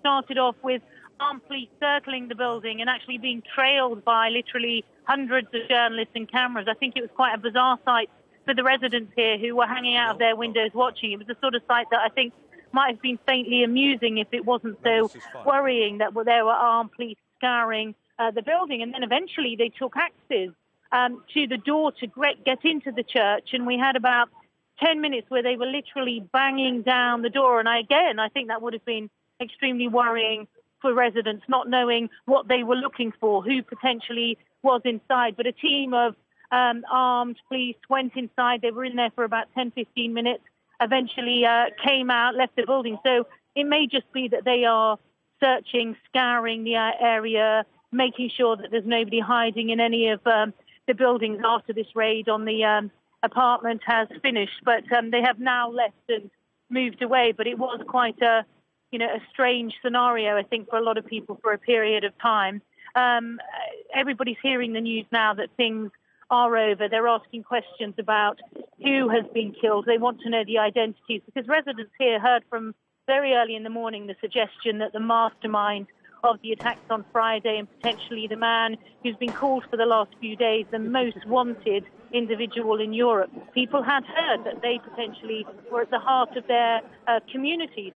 started off with armed police circling the building and actually being trailed by literally hundreds of journalists and cameras. I think it was quite a bizarre sight for the residents here who were hanging out of their windows watching. It was the sort of sight that I think might have been faintly amusing if it wasn't so worrying that there were armed police scouring the building. And then eventually they took axes to the door to get into the church. And we had about 10 minutes where they were literally banging down the door. And I think that would have been extremely worrying for residents, not knowing what they were looking for, who potentially was inside. But a team of armed police went inside. They were in there for about 10, 15 minutes, eventually came out, left the building. So it may just be that they are searching, scouring the area, making sure that there's nobody hiding in any of the buildings after this raid on the apartment has finished. But they have now left and moved away. But it was quite a strange scenario, I think, for a lot of people for a period of time. Everybody's hearing the news now that things are over. They're asking questions about who has been killed. They want to know the identities, because residents here heard from very early in the morning the suggestion that the mastermind of the attacks on Friday, and potentially the man who's been called for the last few days the most wanted individual in Europe, people had heard that they potentially were at the heart of their communities.